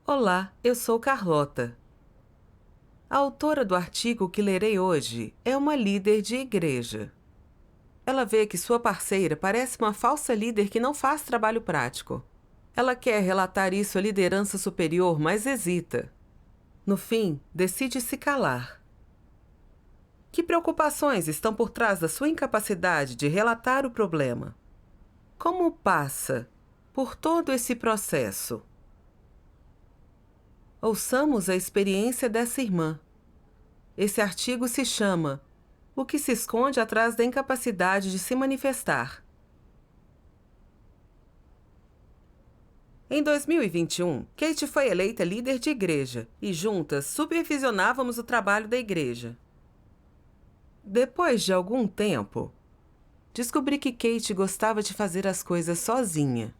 Olá, eu sou Carlota. A autora do artigo que lerei hoje é uma líder de igreja. Ela vê que sua parceira parece uma falsa líder que não faz trabalho prático. Ela quer relatar isso à liderança superior, mas hesita. No fim, decide se calar. Que preocupações estão por trás da sua incapacidade de relatar o problema? Como passa por todo esse processo? Ouçamos a experiência dessa irmã. Esse artigo se chama O que se esconde atrás da incapacidade de se manifestar. Em 2021, Kate foi eleita líder de igreja e juntas supervisionávamos o trabalho da igreja. Depois de algum tempo, descobri que Kate gostava de fazer as coisas sozinha.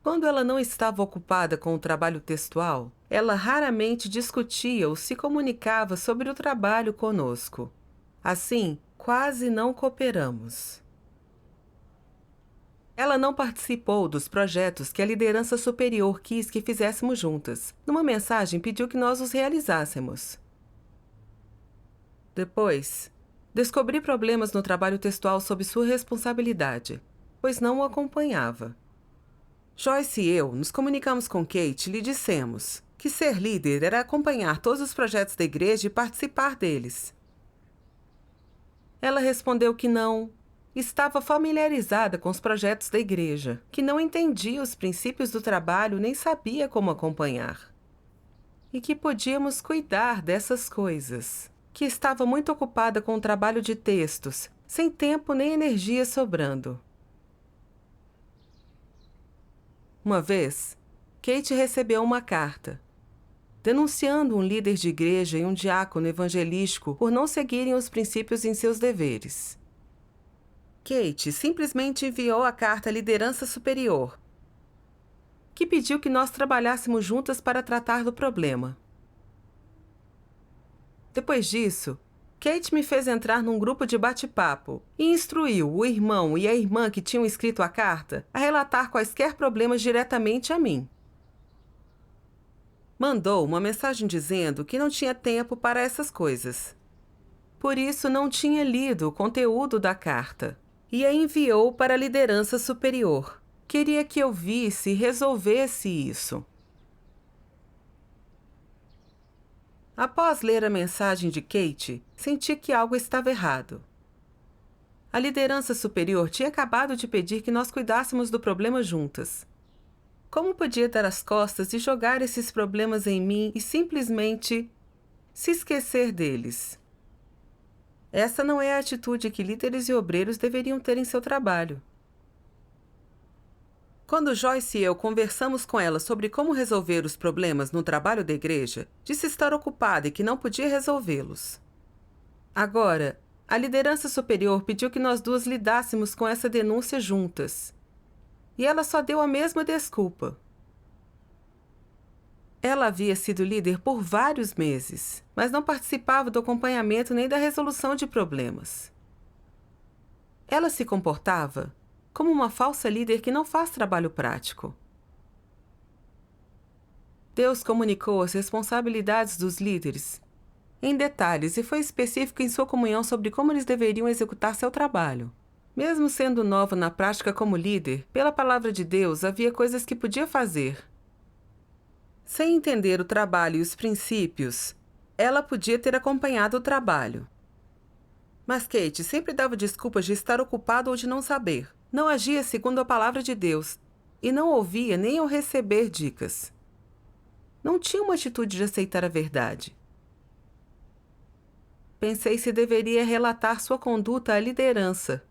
Quando ela não estava ocupada com o trabalho textual, ela raramente discutia ou se comunicava sobre o trabalho conosco. Assim, quase não cooperamos. Ela não participou dos projetos que a liderança superior quis que fizéssemos juntas. Numa mensagem, pediu que nós os realizássemos. Depois, descobri problemas no trabalho textual sob sua responsabilidade, pois não o acompanhava. Joyce e eu nos comunicamos com Kate e lhe dissemos que ser líder era acompanhar todos os projetos da igreja e participar deles. Ela respondeu que não. Estava familiarizada com os projetos da igreja, que não entendia os princípios do trabalho nem sabia como acompanhar. E que podíamos cuidar dessas coisas. Que estava muito ocupada com o trabalho de textos, sem tempo nem energia sobrando. Uma vez, Kate recebeu uma carta, denunciando um líder de igreja e um diácono evangelístico por não seguirem os princípios em seus deveres. Kate simplesmente enviou a carta à liderança superior, que pediu que nós trabalhássemos juntas para tratar do problema. Depois disso, Kate me fez entrar num grupo de bate-papo e instruiu o irmão e a irmã que tinham escrito a carta a relatar quaisquer problemas diretamente a mim. Mandou uma mensagem dizendo que não tinha tempo para essas coisas. Por isso, não tinha lido o conteúdo da carta e a enviou para a liderança superior. Queria que eu visse e resolvesse isso. Após ler a mensagem de Kate, senti que algo estava errado. A liderança superior tinha acabado de pedir que nós cuidássemos do problema juntas. Como podia dar as costas e jogar esses problemas em mim e simplesmente se esquecer deles? Essa não é a atitude que líderes e obreiros deveriam ter em seu trabalho. Quando Joyce e eu conversamos com ela sobre como resolver os problemas no trabalho da igreja, disse estar ocupada e que não podia resolvê-los. Agora, a liderança superior pediu que nós duas lidássemos com essa denúncia juntas. E ela só deu a mesma desculpa. Ela havia sido líder por vários meses, mas não participava do acompanhamento nem da resolução de problemas. Ela se comportava como uma falsa líder que não faz trabalho prático. Deus comunicou as responsabilidades dos líderes em detalhes e foi específico em sua comunhão sobre como eles deveriam executar seu trabalho. Mesmo sendo nova na prática como líder, pela palavra de Deus havia coisas que podia fazer. Sem entender o trabalho e os princípios, ela podia ter acompanhado o trabalho. Mas Kate sempre dava desculpas de estar ocupada ou de não saber. Não agia segundo a palavra de Deus e não ouvia nem ao receber dicas. Não tinha uma atitude de aceitar a verdade. Pensei se deveria relatar sua conduta à liderança.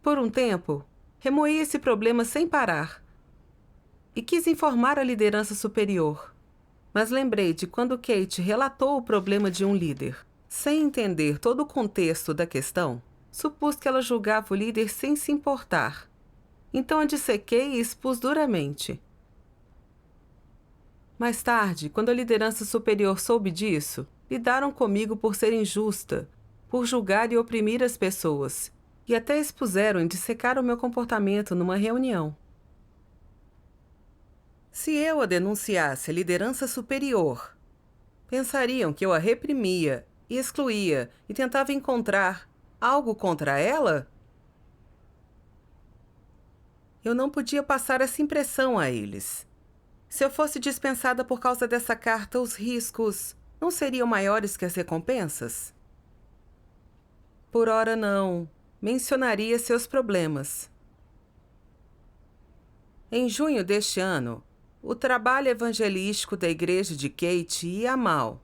Por um tempo, remoí esse problema sem parar e quis informar a liderança superior. Mas lembrei de quando Kate relatou o problema de um líder. Sem entender todo o contexto da questão, supus que ela julgava o líder sem se importar. Então a dissequei e expus duramente. Mais tarde, quando a liderança superior soube disso, lidaram comigo por ser injusta, por julgar e oprimir as pessoas, e até expuseram e dissecaram o meu comportamento numa reunião. Se eu a denunciasse à liderança superior, pensariam que eu a reprimia e excluía e tentava encontrar algo contra ela? Eu não podia passar essa impressão a eles. Se eu fosse dispensada por causa dessa carta, os riscos não seriam maiores que as recompensas? Por ora, não. Mencionaria seus problemas. Em junho deste ano, o trabalho evangelístico da igreja de Kate ia mal.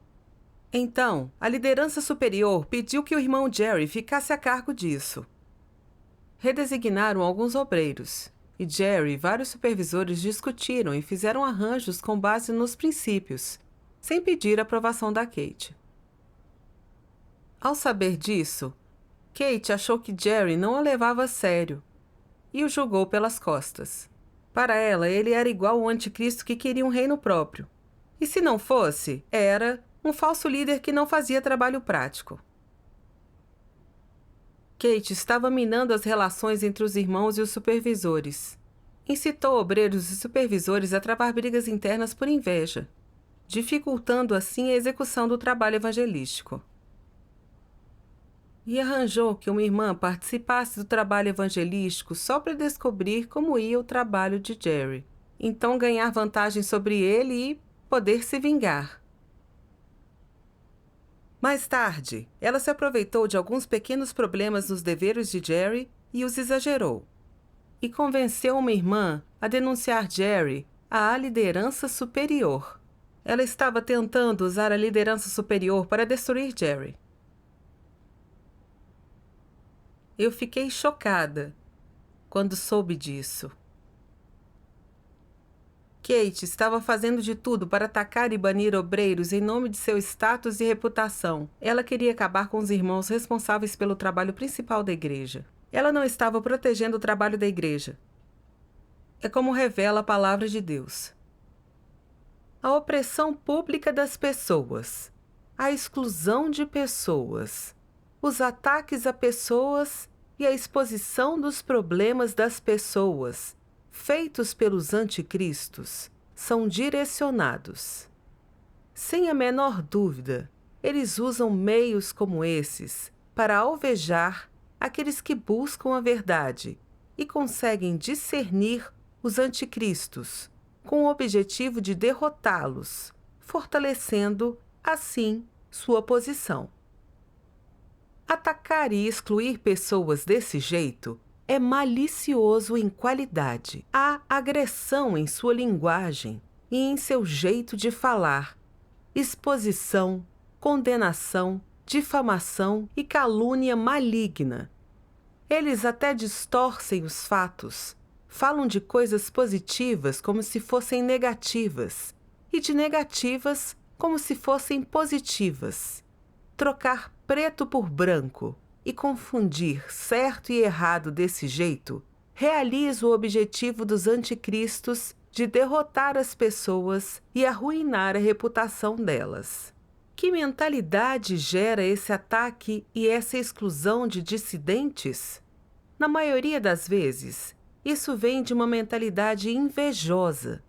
Então, a liderança superior pediu que o irmão Jerry ficasse a cargo disso. Redesignaram alguns obreiros, e Jerry e vários supervisores discutiram e fizeram arranjos com base nos princípios, sem pedir a aprovação da Kate. Ao saber disso, Kate achou que Jerry não a levava a sério e o julgou pelas costas. Para ela, ele era igual ao anticristo que queria um reino próprio. E se não fosse, era um falso líder que não fazia trabalho prático. Kate estava minando as relações entre os irmãos e os supervisores. Incitou obreiros e supervisores a travar brigas internas por inveja, dificultando assim a execução do trabalho evangelístico. E arranjou que uma irmã participasse do trabalho evangelístico só para descobrir como ia o trabalho de Jerry, então ganhar vantagem sobre ele e poder se vingar. Mais tarde, ela se aproveitou de alguns pequenos problemas nos deveres de Jerry e os exagerou, e convenceu uma irmã a denunciar Jerry à liderança superior. Ela estava tentando usar a liderança superior para destruir Jerry. Eu fiquei chocada quando soube disso. Kate estava fazendo de tudo para atacar e banir obreiros em nome de seu status e reputação. Ela queria acabar com os irmãos responsáveis pelo trabalho principal da igreja. Ela não estava protegendo o trabalho da igreja. É como revela a palavra de Deus. A opressão pública das pessoas, a exclusão de pessoas, os ataques a pessoas e a exposição dos problemas das pessoas, feitos pelos anticristos, são direcionados. Sem a menor dúvida, eles usam meios como esses para alvejar aqueles que buscam a verdade e conseguem discernir os anticristos, com o objetivo de derrotá-los, fortalecendo, assim, sua posição. Atacar e excluir pessoas desse jeito é malicioso em qualidade. Há agressão em sua linguagem e em seu jeito de falar, exposição, condenação, difamação e calúnia maligna. Eles até distorcem os fatos, falam de coisas positivas como se fossem negativas e de negativas como se fossem positivas. Trocar preto por branco e confundir certo e errado desse jeito realiza o objetivo dos anticristos de derrotar as pessoas e arruinar a reputação delas. Que mentalidade gera esse ataque e essa exclusão de dissidentes? Na maioria das vezes, isso vem de uma mentalidade invejosa.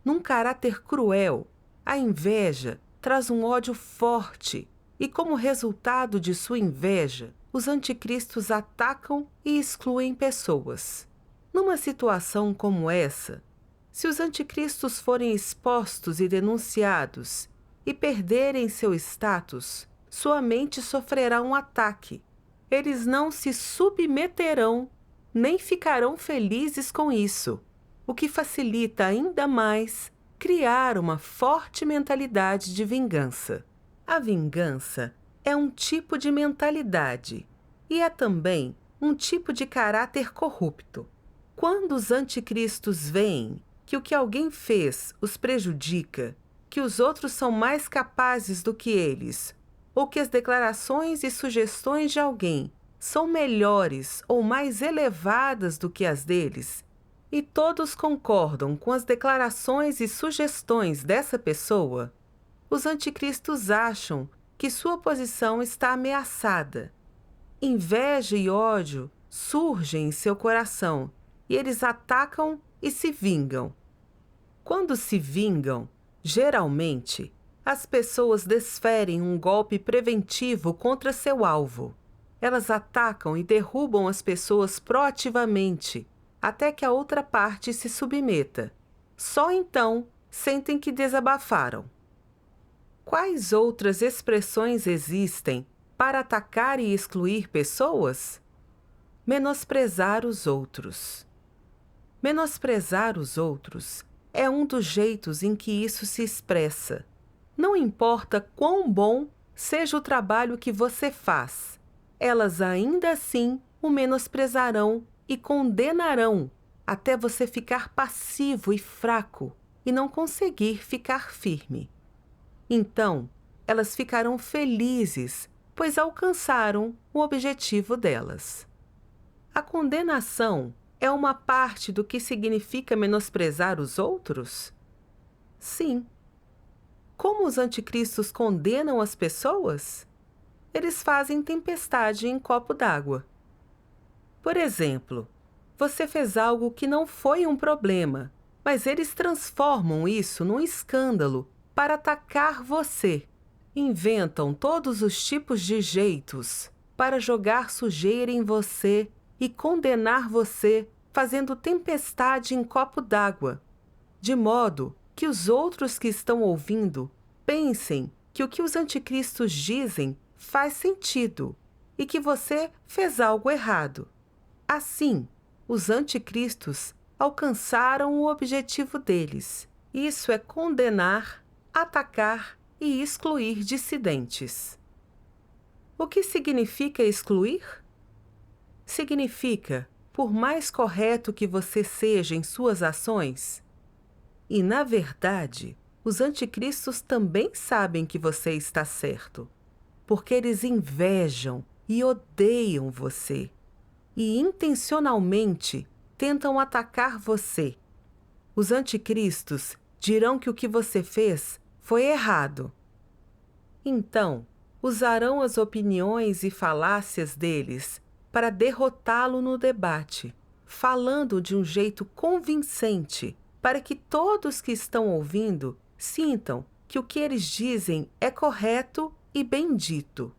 Num caráter cruel, a inveja traz um ódio forte e, como resultado de sua inveja, os anticristos atacam e excluem pessoas. Numa situação como essa, se os anticristos forem expostos e denunciados e perderem seu status, sua mente sofrerá um ataque. Eles não se submeterão nem ficarão felizes com isso, o que facilita ainda mais criar uma forte mentalidade de vingança. A vingança é um tipo de mentalidade e é também um tipo de caráter corrupto. Quando os anticristos veem que o que alguém fez os prejudica, que os outros são mais capazes do que eles, ou que as declarações e sugestões de alguém são melhores ou mais elevadas do que as deles, e todos concordam com as declarações e sugestões dessa pessoa, os anticristos acham que sua posição está ameaçada. Inveja e ódio surgem em seu coração e eles atacam e se vingam. Quando se vingam, geralmente, as pessoas desferem um golpe preventivo contra seu alvo. Elas atacam e derrubam as pessoas proativamente, até que a outra parte se submeta. Só então sentem que desabafaram. Quais outras expressões existem para atacar e excluir pessoas? Menosprezar os outros. Menosprezar os outros é um dos jeitos em que isso se expressa. Não importa quão bom seja o trabalho que você faz, elas ainda assim o menosprezarão e condenarão até você ficar passivo e fraco e não conseguir ficar firme. Então, elas ficarão felizes, pois alcançaram o objetivo delas. A condenação é uma parte do que significa menosprezar os outros? Sim. Como os anticristos condenam as pessoas? Eles fazem tempestade em copo d'água. Por exemplo, você fez algo que não foi um problema, mas eles transformam isso num escândalo para atacar você. Inventam todos os tipos de jeitos para jogar sujeira em você e condenar você, fazendo tempestade em copo d'água, de modo que os outros que estão ouvindo pensem que o que os anticristos dizem faz sentido e que você fez algo errado. Assim, os anticristos alcançaram o objetivo deles. Isso é condenar, atacar e excluir dissidentes. O que significa excluir? Significa, por mais correto que você seja em suas ações, e na verdade, os anticristos também sabem que você está certo, porque eles invejam e odeiam você, e intencionalmente tentam atacar você. Os anticristos dirão que o que você fez foi errado. Então, usarão as opiniões e falácias deles para derrotá-lo no debate, falando de um jeito convincente, para que todos que estão ouvindo sintam que o que eles dizem é correto e bendito.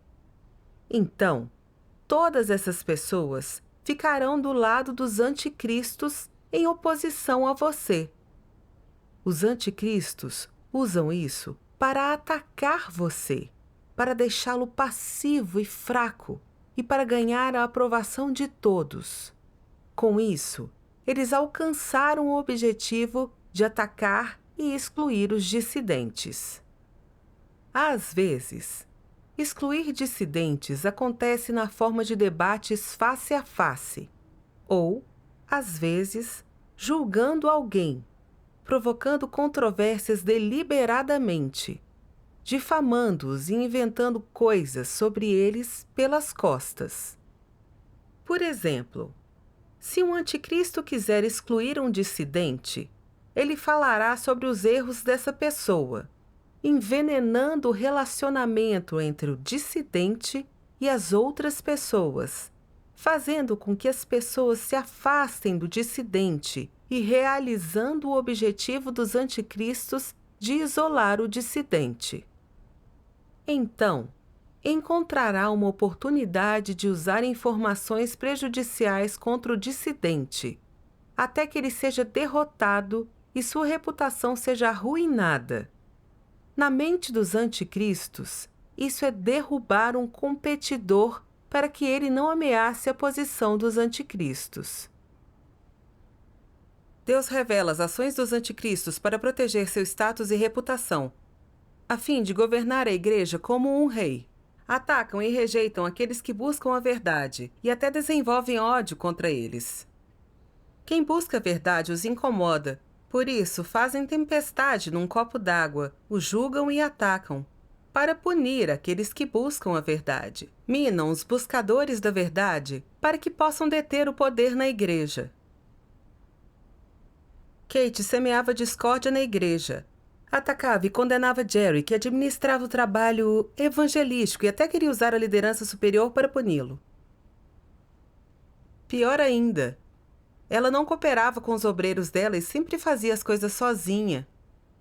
Então, todas essas pessoas ficarão do lado dos anticristos em oposição a você. Os anticristos usam isso para atacar você, para deixá-lo passivo e fraco e para ganhar a aprovação de todos. Com isso, eles alcançaram o objetivo de atacar e excluir os dissidentes. Às vezes, excluir dissidentes acontece na forma de debates face a face, ou, às vezes, julgando alguém, provocando controvérsias deliberadamente, difamando-os e inventando coisas sobre eles pelas costas. Por exemplo, se um anticristo quiser excluir um dissidente, ele falará sobre os erros dessa pessoa, envenenando o relacionamento entre o dissidente e as outras pessoas, fazendo com que as pessoas se afastem do dissidente e realizando o objetivo dos anticristos de isolar o dissidente. Então, encontrará uma oportunidade de usar informações prejudiciais contra o dissidente, até que ele seja derrotado e sua reputação seja arruinada. Na mente dos anticristos, isso é derrubar um competidor para que ele não ameace a posição dos anticristos. Deus revela as ações dos anticristos para proteger seu status e reputação, a fim de governar a igreja como um rei. Atacam e rejeitam aqueles que buscam a verdade e até desenvolvem ódio contra eles. Quem busca a verdade os incomoda, por isso fazem tempestade num copo d'água, os julgam e atacam, para punir aqueles que buscam a verdade. Minam os buscadores da verdade para que possam deter o poder na igreja. Kate semeava discórdia na igreja. Atacava e condenava Jerry, que administrava o trabalho evangelístico e até queria usar a liderança superior para puni-lo. Pior ainda, Ela não cooperava com os obreiros dela e sempre fazia as coisas sozinha,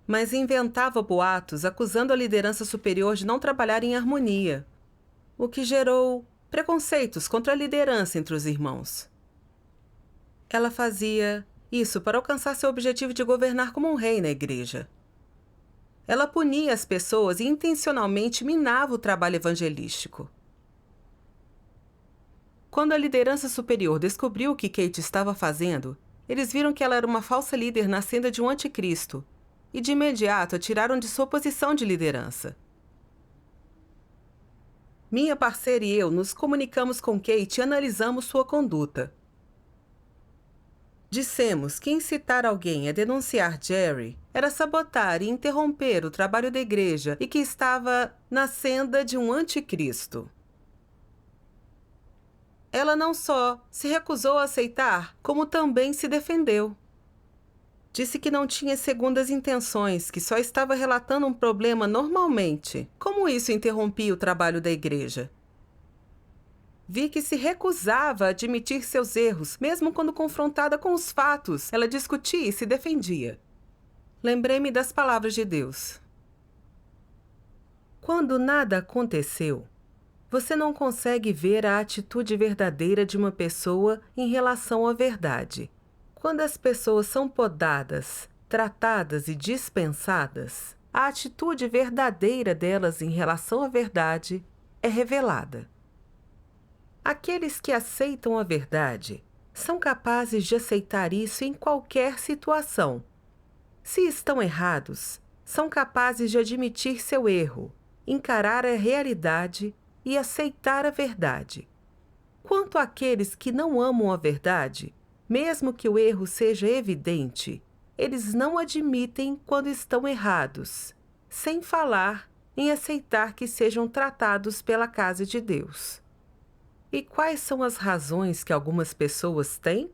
mas inventava boatos acusando a liderança superior de não trabalhar em harmonia, o que gerou preconceitos contra a liderança entre os irmãos. Ela fazia isso para alcançar seu objetivo de governar como um rei na igreja. Ela punia as pessoas e intencionalmente minava o trabalho evangelístico. Quando a liderança superior descobriu o que Kate estava fazendo, eles viram que ela era uma falsa líder nascida de um anticristo e de imediato a tiraram de sua posição de liderança. Minha parceira e eu nos comunicamos com Kate e analisamos sua conduta. Dissemos que incitar alguém a denunciar Jerry era sabotar e interromper o trabalho da igreja e que estava na senda de um anticristo. Ela não só se recusou a aceitar, como também se defendeu. Disse que não tinha segundas intenções, que só estava relatando um problema normalmente. Como isso interrompia o trabalho da igreja? Vi que se recusava a admitir seus erros, mesmo quando confrontada com os fatos. Ela discutia e se defendia. Lembrei-me das palavras de Deus. Quando nada aconteceu, você não consegue ver a atitude verdadeira de uma pessoa em relação à verdade. Quando as pessoas são podadas, tratadas e dispensadas, a atitude verdadeira delas em relação à verdade é revelada. Aqueles que aceitam a verdade são capazes de aceitar isso em qualquer situação. Se estão errados, são capazes de admitir seu erro, encarar a realidade e aceitar a verdade. Quanto àqueles que não amam a verdade, mesmo que o erro seja evidente, eles não admitem quando estão errados, sem falar em aceitar que sejam tratados pela casa de Deus. E quais são as razões que algumas pessoas têm?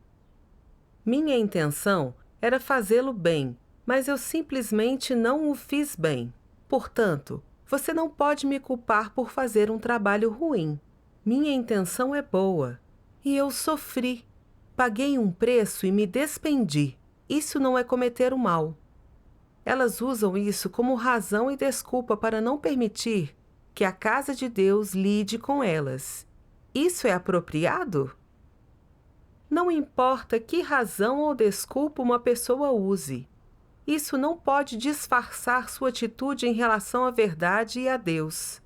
Minha intenção era fazê-lo bem, mas eu simplesmente não o fiz bem. Portanto, você não pode me culpar por fazer um trabalho ruim. Minha intenção é boa. E eu sofri. Paguei um preço e me despendi. Isso não é cometer o mal. Elas usam isso como razão e desculpa para não permitir que a casa de Deus lide com elas. Isso é apropriado? Não importa que razão ou desculpa uma pessoa use. Isso não pode disfarçar sua atitude em relação à verdade e a Deus.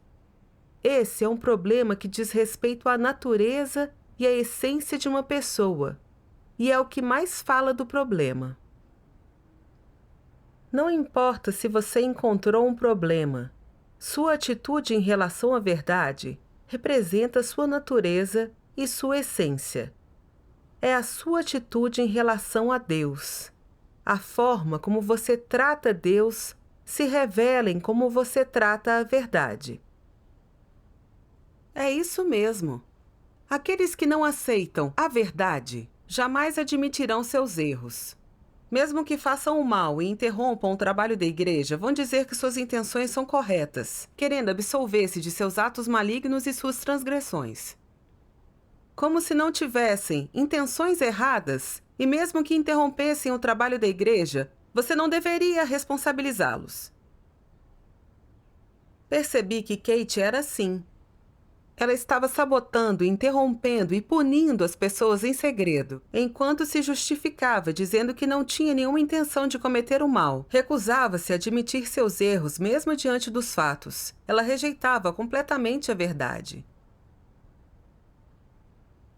Esse é um problema que diz respeito à natureza e à essência de uma pessoa, e é o que mais fala do problema. Não importa se você encontrou um problema, sua atitude em relação à verdade representa sua natureza e sua essência. É a sua atitude em relação a Deus. A forma como você trata Deus se revela em como você trata a verdade. É isso mesmo. Aqueles que não aceitam a verdade jamais admitirão seus erros. Mesmo que façam o mal e interrompam o trabalho da igreja, vão dizer que suas intenções são corretas, querendo absolver-se de seus atos malignos e suas transgressões. Como se não tivessem intenções erradas, e mesmo que interrompessem o trabalho da igreja, você não deveria responsabilizá-los. Percebi que Kate era assim. Ela estava sabotando, interrompendo e punindo as pessoas em segredo, enquanto se justificava, dizendo que não tinha nenhuma intenção de cometer o mal. Recusava-se a admitir seus erros, mesmo diante dos fatos. Ela rejeitava completamente a verdade.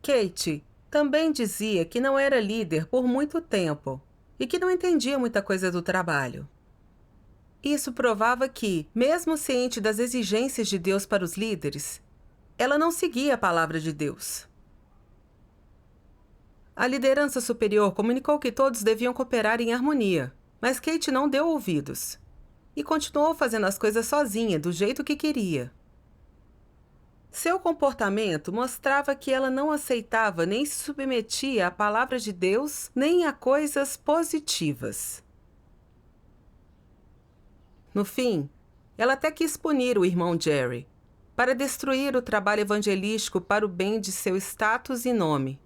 Kate também dizia que não era líder por muito tempo e que não entendia muita coisa do trabalho. Isso provava que, mesmo ciente das exigências de Deus para os líderes, ela não seguia a palavra de Deus. A liderança superior comunicou que todos deviam cooperar em harmonia, mas Kate não deu ouvidos e continuou fazendo as coisas sozinha, do jeito que queria. Seu comportamento mostrava que ela não aceitava nem se submetia à palavra de Deus, nem a coisas positivas. No fim, ela até quis punir o irmão Jerry, para destruir o trabalho evangelístico para o bem de seu status e nome.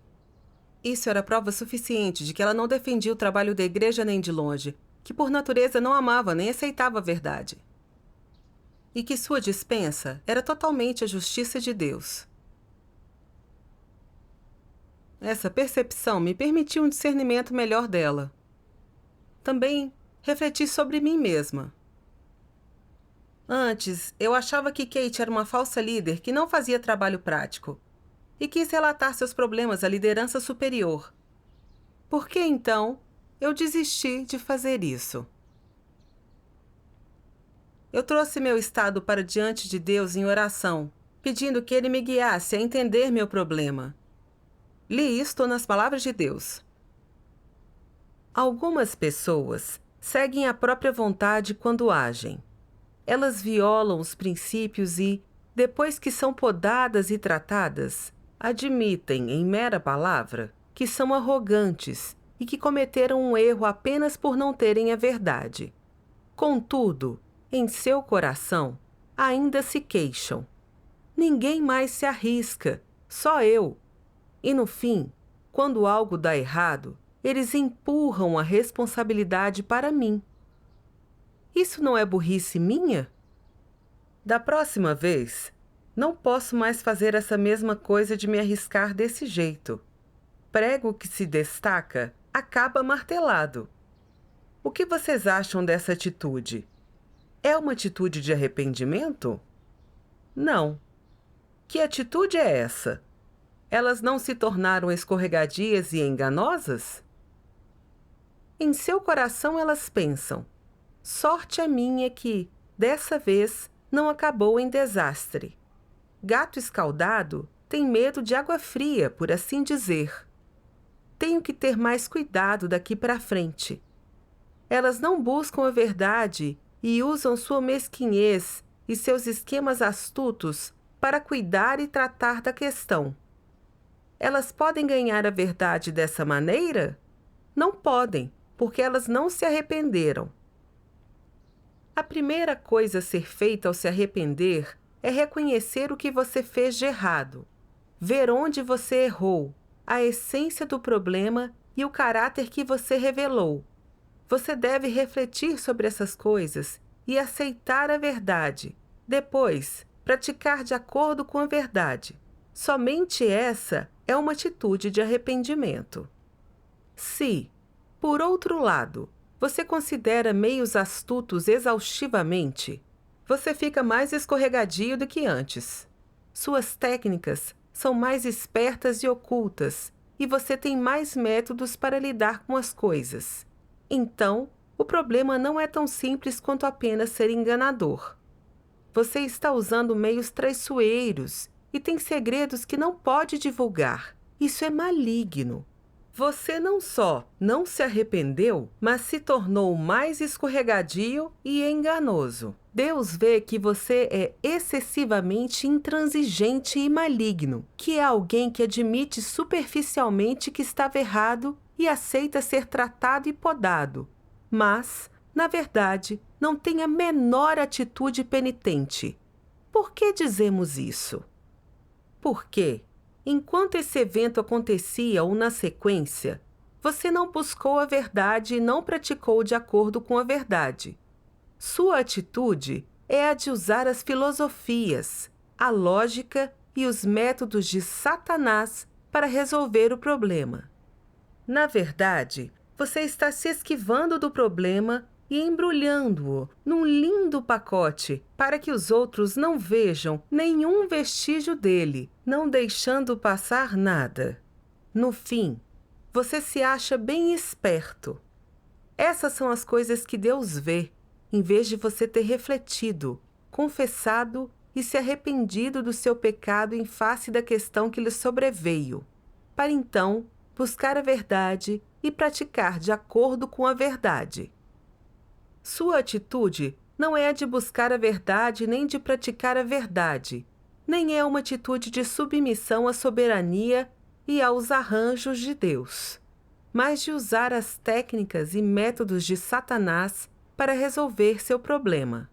Isso era prova suficiente de que ela não defendia o trabalho da igreja nem de longe, que por natureza não amava nem aceitava a verdade. E que sua dispensa era totalmente a justiça de Deus. Essa percepção me permitiu um discernimento melhor dela. Também refleti sobre mim mesma. Antes, eu achava que Kate era uma falsa líder que não fazia trabalho prático e quis relatar seus problemas à liderança superior. Por que, então, eu desisti de fazer isso? Eu trouxe meu estado para diante de Deus em oração, pedindo que Ele me guiasse a entender meu problema. Li isto nas palavras de Deus. Algumas pessoas seguem a própria vontade quando agem. Elas violam os princípios e, depois que são podadas e tratadas, admitem, em mera palavra, que são arrogantes e que cometeram um erro apenas por não terem a verdade. Contudo, em seu coração, ainda se queixam. Ninguém mais se arrisca, só eu. E no fim, quando algo dá errado, eles empurram a responsabilidade para mim. Isso não é burrice minha? Da próxima vez, não posso mais fazer essa mesma coisa de me arriscar desse jeito. Prego que se destaca, acaba martelado. O que vocês acham dessa atitude? É uma atitude de arrependimento? Não. Que atitude é essa? Elas não se tornaram escorregadias e enganosas? Em seu coração elas pensam: sorte a minha que, dessa vez, não acabou em desastre. Gato escaldado tem medo de água fria, por assim dizer. Tenho que ter mais cuidado daqui para frente. Elas não buscam a verdade e usam sua mesquinhez e seus esquemas astutos para cuidar e tratar da questão. Elas podem ganhar a verdade dessa maneira? Não podem, porque elas não se arrependeram. A primeira coisa a ser feita ao se arrepender é reconhecer o que você fez de errado, ver onde você errou, a essência do problema e o caráter que você revelou. Você deve refletir sobre essas coisas e aceitar a verdade. Depois, praticar de acordo com a verdade. Somente essa é uma atitude de arrependimento. Se, por outro lado, você considera meios astutos exaustivamente, você fica mais escorregadio do que antes. Suas técnicas são mais espertas e ocultas, e você tem mais métodos para lidar com as coisas. Então, o problema não é tão simples quanto apenas ser enganador. Você está usando meios traiçoeiros e tem segredos que não pode divulgar. Isso é maligno. Você não só não se arrependeu, mas se tornou mais escorregadio e enganoso. Deus vê que você é excessivamente intransigente e maligno, que é alguém que admite superficialmente que estava errado e aceita ser tratado e podado, mas, na verdade, não tem a menor atitude penitente. Por que dizemos isso? Porque, enquanto esse evento acontecia ou na sequência, você não buscou a verdade e não praticou de acordo com a verdade. Sua atitude é a de usar as filosofias, a lógica e os métodos de Satanás para resolver o problema. Na verdade, você está se esquivando do problema e embrulhando-o num lindo pacote para que os outros não vejam nenhum vestígio dele, não deixando passar nada. No fim, você se acha bem esperto. Essas são as coisas que Deus vê, em vez de você ter refletido, confessado e se arrependido do seu pecado em face da questão que lhe sobreveio, para então buscar a verdade e praticar de acordo com a verdade. Sua atitude não é a de buscar a verdade nem de praticar a verdade, nem é uma atitude de submissão à soberania e aos arranjos de Deus, mas de usar as técnicas e métodos de Satanás para resolver seu problema.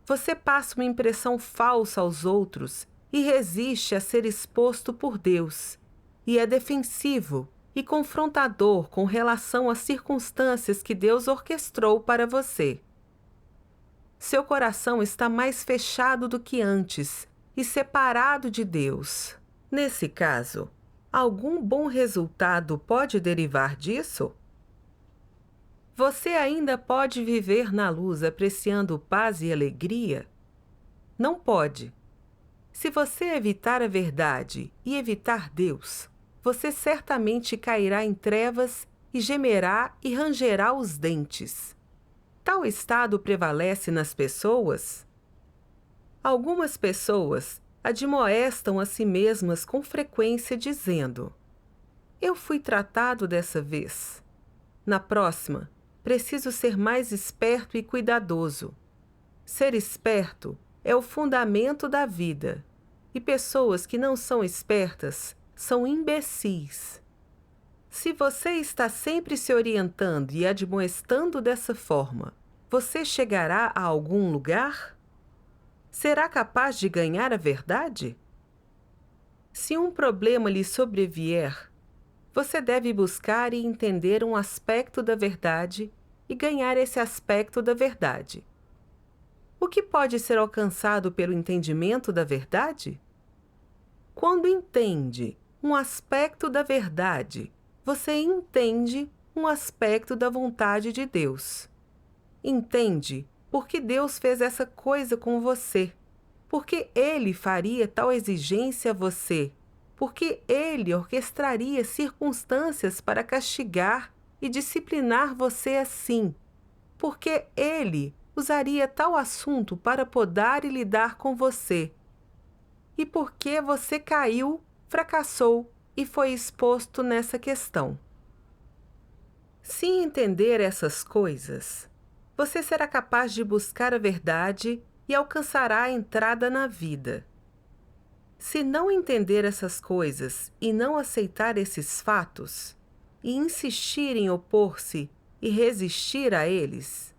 Você passa uma impressão falsa aos outros e resiste a ser exposto por Deus, e é defensivo e confrontador com relação às circunstâncias que Deus orquestrou para você. Seu coração está mais fechado do que antes e separado de Deus. Nesse caso, algum bom resultado pode derivar disso? Você ainda pode viver na luz apreciando paz e alegria? Não pode. Se você evitar a verdade e evitar Deus, você certamente cairá em trevas e gemerá e rangerá os dentes. Tal estado prevalece nas pessoas? Algumas pessoas admoestam a si mesmas com frequência dizendo: eu fui tratado dessa vez. Na próxima, preciso ser mais esperto e cuidadoso. Ser esperto é o fundamento da vida, e pessoas que não são espertas são imbecis. Se você está sempre se orientando e admoestando dessa forma, você chegará a algum lugar? Será capaz de ganhar a verdade? Se um problema lhe sobrevier, você deve buscar e entender um aspecto da verdade e ganhar esse aspecto da verdade. O que pode ser alcançado pelo entendimento da verdade? Quando entende um aspecto da verdade, você entende um aspecto da vontade de Deus. Entende por que Deus fez essa coisa com você, porque Ele faria tal exigência a você, porque Ele orquestraria circunstâncias para castigar e disciplinar você assim, porque Ele usaria tal assunto para podar e lidar com você, e porque você caiu, fracassou e foi exposto nessa questão. Se entender essas coisas, você será capaz de buscar a verdade e alcançará a entrada na vida. Se não entender essas coisas e não aceitar esses fatos, e insistir em opor-se e resistir a eles,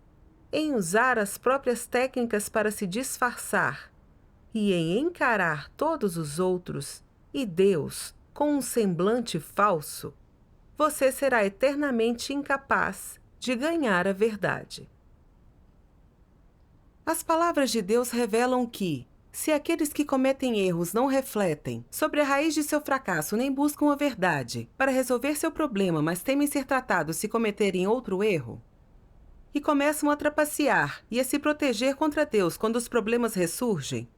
em usar as próprias técnicas para se disfarçar e em encarar todos os outros e Deus com um semblante falso, você será eternamente incapaz de ganhar a verdade. As palavras de Deus revelam que, se aqueles que cometem erros não refletem sobre a raiz de seu fracasso nem buscam a verdade para resolver seu problema, mas temem ser tratados se cometerem outro erro, e começam a trapacear e a se proteger contra Deus quando os problemas ressurgem,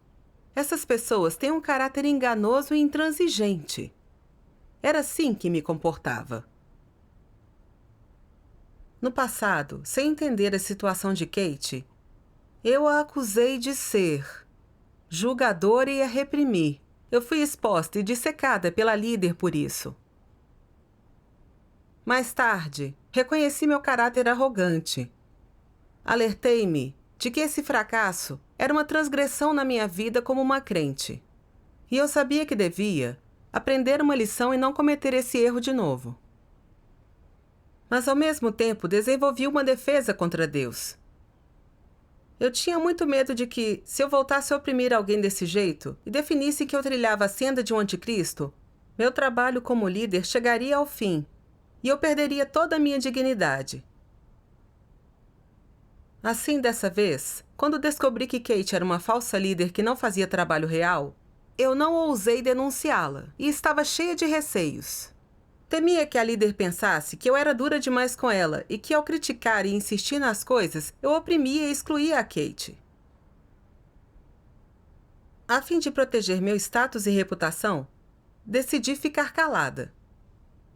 essas pessoas têm um caráter enganoso e intransigente. Era assim que me comportava. No passado, sem entender a situação de Kate, eu a acusei de ser julgadora e a reprimi. Eu fui exposta e dissecada pela líder por isso. Mais tarde, reconheci meu caráter arrogante. Alertei-me de que esse fracasso era uma transgressão na minha vida como uma crente. E eu sabia que devia aprender uma lição e não cometer esse erro de novo. Mas, ao mesmo tempo, desenvolvi uma defesa contra Deus. Eu tinha muito medo de que, se eu voltasse a oprimir alguém desse jeito e definisse que eu trilhava a senda de um anticristo, meu trabalho como líder chegaria ao fim e eu perderia toda a minha dignidade. Assim, dessa vez, quando descobri que Kate era uma falsa líder que não fazia trabalho real, eu não ousei denunciá-la e estava cheia de receios. Temia que a líder pensasse que eu era dura demais com ela e que, ao criticar e insistir nas coisas, eu oprimia e excluía a Kate. A fim de proteger meu status e reputação, decidi ficar calada.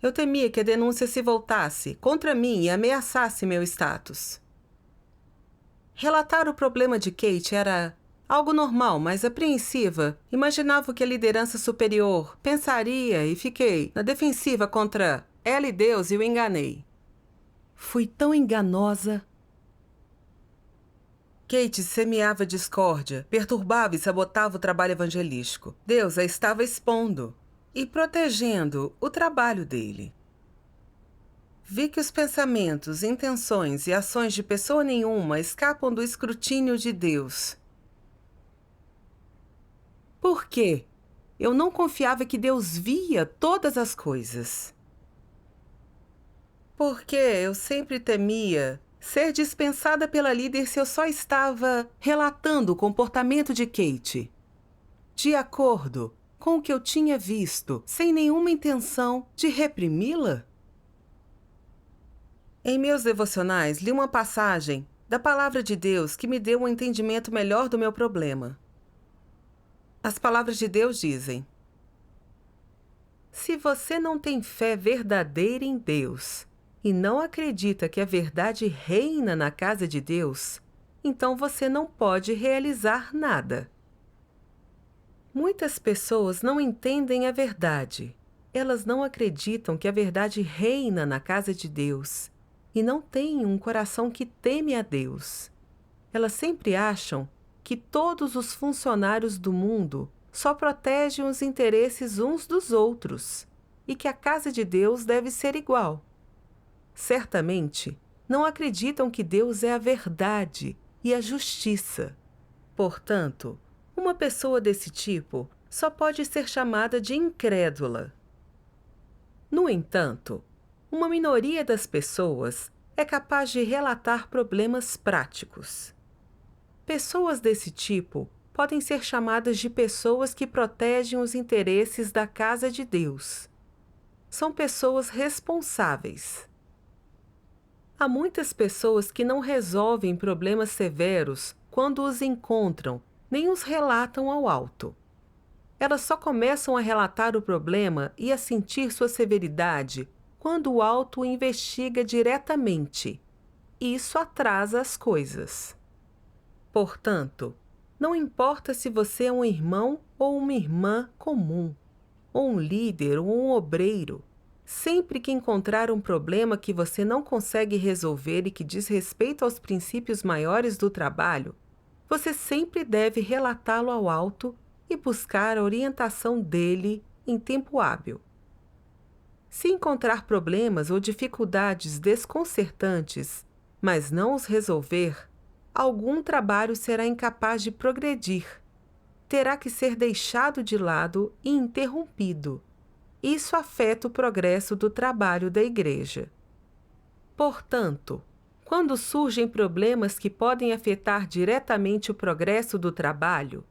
Eu temia que a denúncia se voltasse contra mim e ameaçasse meu status. Relatar o problema de Kate era algo normal, mas apreensiva. Imaginava o que a liderança superior pensaria e fiquei na defensiva contra ela e Deus e o enganei. Fui tão enganosa. Kate semeava discórdia, perturbava e sabotava o trabalho evangelístico. Deus a estava expondo e protegendo o trabalho dele. Vi que os pensamentos, intenções e ações de pessoa nenhuma escapam do escrutínio de Deus. Por quê? Eu não confiava que Deus via todas as coisas. Porque eu sempre temia ser dispensada pela líder se eu só estava relatando o comportamento de Kate, de acordo com o que eu tinha visto, sem nenhuma intenção de reprimi-la. Em meus devocionais, li uma passagem da Palavra de Deus que me deu um entendimento melhor do meu problema. As palavras de Deus dizem: se você não tem fé verdadeira em Deus e não acredita que a verdade reina na casa de Deus, então você não pode realizar nada. Muitas pessoas não entendem a verdade. Elas não acreditam que a verdade reina na casa de Deus e não têm um coração que teme a Deus. Elas sempre acham que todos os funcionários do mundo só protegem os interesses uns dos outros e que a casa de Deus deve ser igual. Certamente, não acreditam que Deus é a verdade e a justiça. Portanto, uma pessoa desse tipo só pode ser chamada de incrédula. No entanto, uma minoria das pessoas é capaz de relatar problemas práticos. Pessoas desse tipo podem ser chamadas de pessoas que protegem os interesses da casa de Deus. São pessoas responsáveis. Há muitas pessoas que não resolvem problemas severos quando os encontram, nem os relatam ao alto. Elas só começam a relatar o problema e a sentir sua severidade quando o alto o investiga diretamente. Isso atrasa as coisas. Portanto, não importa se você é um irmão ou uma irmã comum, ou um líder ou um obreiro, sempre que encontrar um problema que você não consegue resolver e que diz respeito aos princípios maiores do trabalho, você sempre deve relatá-lo ao alto e buscar a orientação dele em tempo hábil. Se encontrar problemas ou dificuldades desconcertantes, mas não os resolver, algum trabalho será incapaz de progredir. Terá que ser deixado de lado e interrompido. Isso afeta o progresso do trabalho da igreja. Portanto, quando surgem problemas que podem afetar diretamente o progresso do trabalho,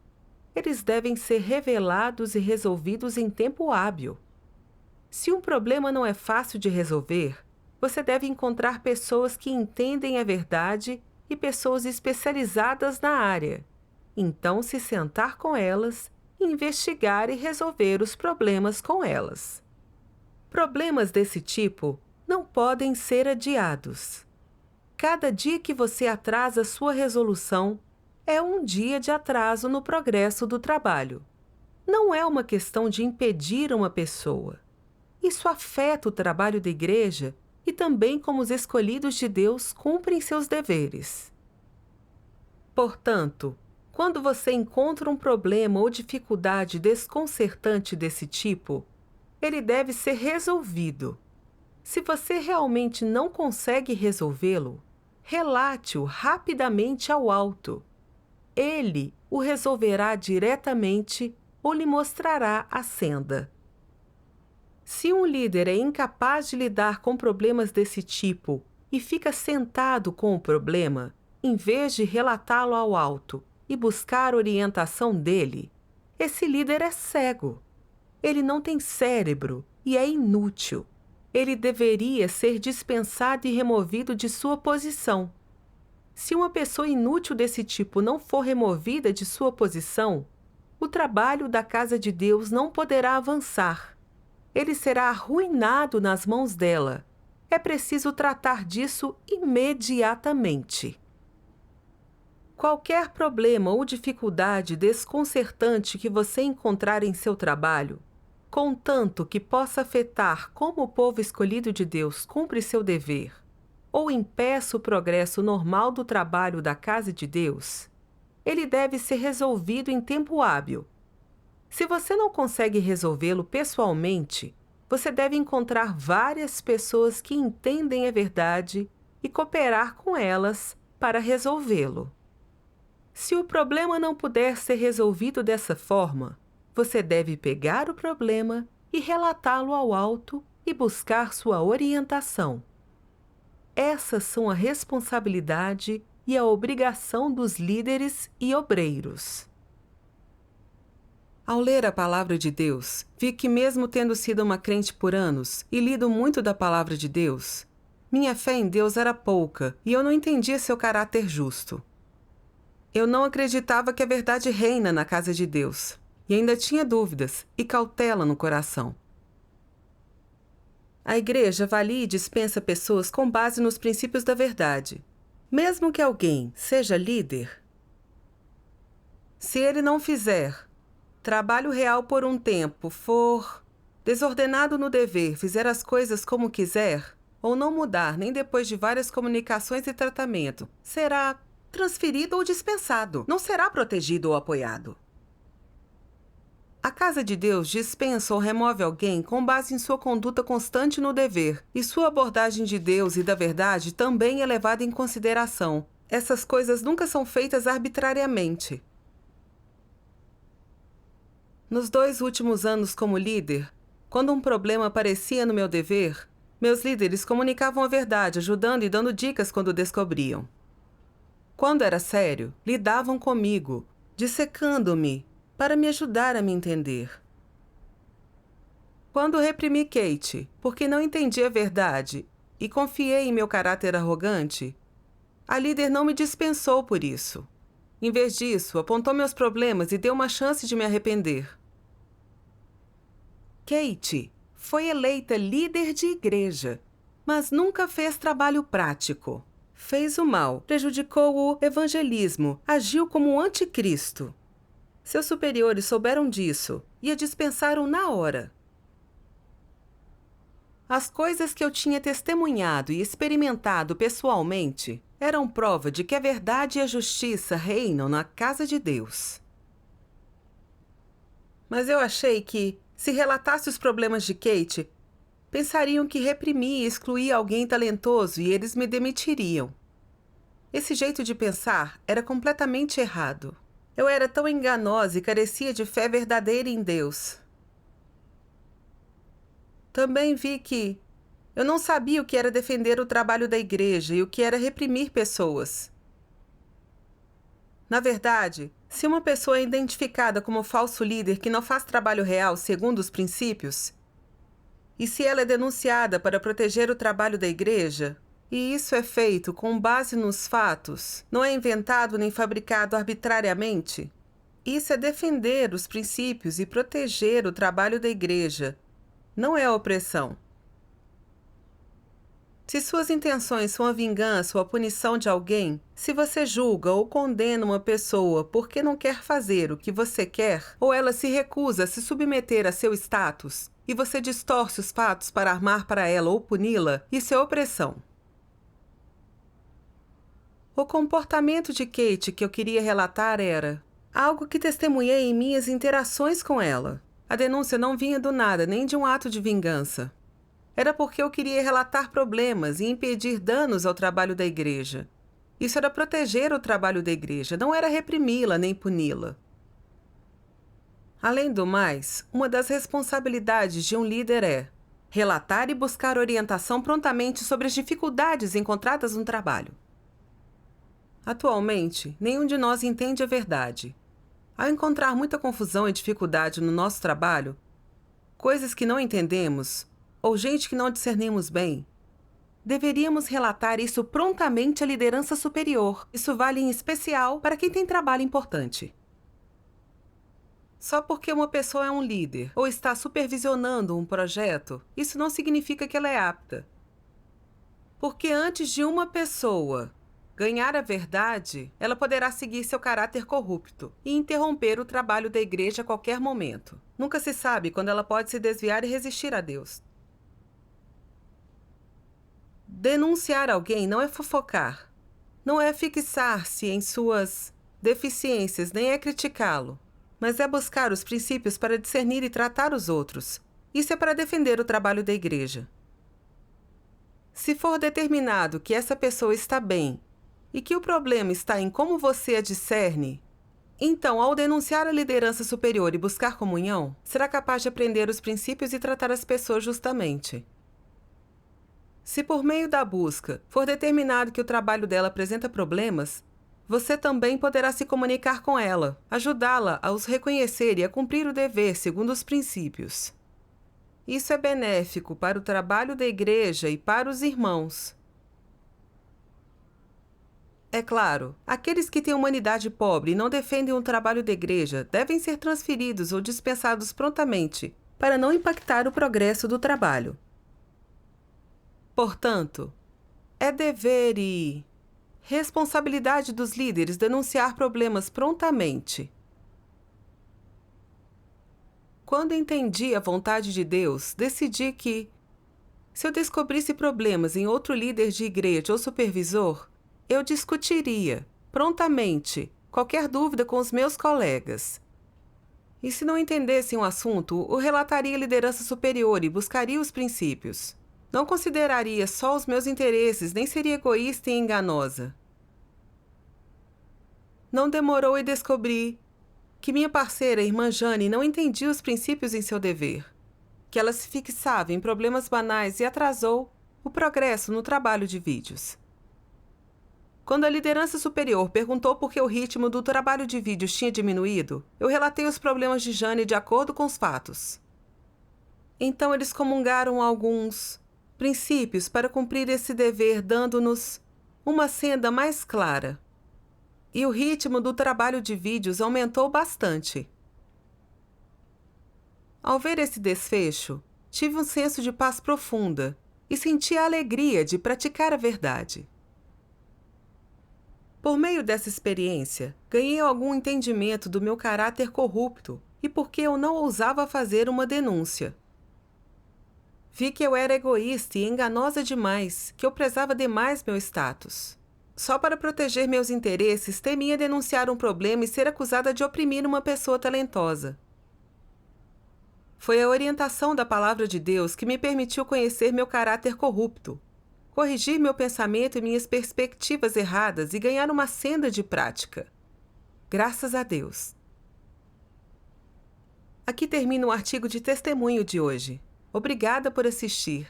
eles devem ser revelados e resolvidos em tempo hábil. Se um problema não é fácil de resolver, você deve encontrar pessoas que entendem a verdade e pessoas especializadas na área. Então, se sentar com elas, investigar e resolver os problemas com elas. Problemas desse tipo não podem ser adiados. Cada dia que você atrasa sua resolução é um dia de atraso no progresso do trabalho. Não é uma questão de impedir uma pessoa. Isso afeta o trabalho da igreja e também como os escolhidos de Deus cumprem seus deveres. Portanto, quando você encontra um problema ou dificuldade desconcertante desse tipo, ele deve ser resolvido. Se você realmente não consegue resolvê-lo, relate-o rapidamente ao alto. Ele o resolverá diretamente ou lhe mostrará a senda. Se um líder é incapaz de lidar com problemas desse tipo e fica sentado com o problema, em vez de relatá-lo ao alto e buscar orientação dele, esse líder é cego. Ele não tem cérebro e é inútil. Ele deveria ser dispensado e removido de sua posição. Se uma pessoa inútil desse tipo não for removida de sua posição, o trabalho da casa de Deus não poderá avançar. Ele será arruinado nas mãos dela. É preciso tratar disso imediatamente. Qualquer problema ou dificuldade desconcertante que você encontrar em seu trabalho, contanto que possa afetar como o povo escolhido de Deus cumpre seu dever, ou impeça o progresso normal do trabalho da casa de Deus, ele deve ser resolvido em tempo hábil. Se você não consegue resolvê-lo pessoalmente, você deve encontrar várias pessoas que entendem a verdade e cooperar com elas para resolvê-lo. Se o problema não puder ser resolvido dessa forma, você deve pegar o problema e relatá-lo ao alto e buscar sua orientação. Essas são a responsabilidade e a obrigação dos líderes e obreiros. Ao ler a palavra de Deus, vi que mesmo tendo sido uma crente por anos e lido muito da palavra de Deus, minha fé em Deus era pouca e eu não entendia seu caráter justo. Eu não acreditava que a verdade reina na casa de Deus e ainda tinha dúvidas e cautela no coração. A igreja avalia e dispensa pessoas com base nos princípios da verdade, mesmo que alguém seja líder. Se ele não fizer trabalho real por um tempo, for desordenado no dever, fizer as coisas como quiser, ou não mudar nem depois de várias comunicações e tratamento, será transferido ou dispensado, não será protegido ou apoiado. A casa de Deus dispensa ou remove alguém com base em sua conduta constante no dever, e sua abordagem de Deus e da verdade também é levada em consideração. Essas coisas nunca são feitas arbitrariamente. Nos 2 últimos anos como líder, quando um problema aparecia no meu dever, meus líderes comunicavam a verdade, ajudando e dando dicas quando descobriam. Quando era sério, lidavam comigo, dissecando-me, para me ajudar a me entender. Quando reprimi Kate, porque não entendi a verdade e confiei em meu caráter arrogante, a líder não me dispensou por isso. Em vez disso, apontou meus problemas e deu uma chance de me arrepender. Kate foi eleita líder de igreja, mas nunca fez trabalho prático. Fez o mal, prejudicou o evangelismo, agiu como um anticristo. Seus superiores souberam disso e a dispensaram na hora. As coisas que eu tinha testemunhado e experimentado pessoalmente eram prova de que a verdade e a justiça reinam na casa de Deus. Mas eu achei que, se relatasse os problemas de Kate, pensariam que reprimi e excluí alguém talentoso e eles me demitiriam. Esse jeito de pensar era completamente errado. Eu era tão enganosa e carecia de fé verdadeira em Deus. Também vi que eu não sabia o que era defender o trabalho da igreja e o que era reprimir pessoas. Na verdade, se uma pessoa é identificada como falso líder que não faz trabalho real segundo os princípios, e se ela é denunciada para proteger o trabalho da igreja, e isso é feito com base nos fatos, não é inventado nem fabricado arbitrariamente, isso é defender os princípios e proteger o trabalho da igreja, não é opressão. Se suas intenções são a vingança ou a punição de alguém, se você julga ou condena uma pessoa porque não quer fazer o que você quer, ou ela se recusa a se submeter a seu status, e você distorce os fatos para armar para ela ou puni-la, isso é opressão. O comportamento de Kate que eu queria relatar era algo que testemunhei em minhas interações com ela. A denúncia não vinha do nada, nem de um ato de vingança. Era porque eu queria relatar problemas e impedir danos ao trabalho da igreja. Isso era proteger o trabalho da igreja, não era reprimi-la nem puni-la. Além do mais, uma das responsabilidades de um líder é relatar e buscar orientação prontamente sobre as dificuldades encontradas no trabalho. Atualmente, nenhum de nós entende a verdade. Ao encontrar muita confusão e dificuldade no nosso trabalho, coisas que não entendemos, ou gente que não discernimos bem, deveríamos relatar isso prontamente à liderança superior. Isso vale em especial para quem tem trabalho importante. Só porque uma pessoa é um líder ou está supervisionando um projeto, isso não significa que ela é apta. Porque antes de uma pessoa ganhar a verdade, ela poderá seguir seu caráter corrupto e interromper o trabalho da igreja a qualquer momento. Nunca se sabe quando ela pode se desviar e resistir a Deus. Denunciar alguém não é fofocar, não é fixar-se em suas deficiências, nem é criticá-lo, mas é buscar os princípios para discernir e tratar os outros. Isso é para defender o trabalho da igreja. Se for determinado que essa pessoa está bem e que o problema está em como você a discerne, então, ao denunciar a liderança superior e buscar comunhão, será capaz de aprender os princípios e tratar as pessoas justamente. Se por meio da busca for determinado que o trabalho dela apresenta problemas, você também poderá se comunicar com ela, ajudá-la a os reconhecer e a cumprir o dever segundo os princípios. Isso é benéfico para o trabalho da igreja e para os irmãos. É claro, aqueles que têm humanidade pobre e não defendem o trabalho da igreja devem ser transferidos ou dispensados prontamente, para não impactar o progresso do trabalho. Portanto, é dever e responsabilidade dos líderes denunciar problemas prontamente. Quando entendi a vontade de Deus, decidi que, se eu descobrisse problemas em outro líder de igreja ou supervisor, eu discutiria, prontamente, qualquer dúvida com os meus colegas. E se não entendessem o assunto, o relataria à liderança superior e buscaria os princípios. Não consideraria só os meus interesses, nem seria egoísta e enganosa. Não demorou e descobri que minha parceira, a irmã Jane, não entendia os princípios em seu dever, que ela se fixava em problemas banais e atrasou o progresso no trabalho de vídeos. Quando a liderança superior perguntou por que o ritmo do trabalho de vídeos tinha diminuído, eu relatei os problemas de Jane de acordo com os fatos. Então eles comungaram alguns princípios para cumprir esse dever, dando-nos uma senda mais clara. E o ritmo do trabalho de vídeos aumentou bastante. Ao ver esse desfecho, tive um senso de paz profunda e senti a alegria de praticar a verdade. Por meio dessa experiência, ganhei algum entendimento do meu caráter corrupto e por que eu não ousava fazer uma denúncia. Vi que eu era egoísta e enganosa demais, que eu prezava demais meu status. Só para proteger meus interesses, temia denunciar um problema e ser acusada de oprimir uma pessoa talentosa. Foi a orientação da palavra de Deus que me permitiu conhecer meu caráter corrupto, corrigir meu pensamento e minhas perspectivas erradas e ganhar uma senda de prática. Graças a Deus. Aqui termina o artigo de testemunho de hoje. Obrigada por assistir.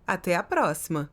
Até a próxima!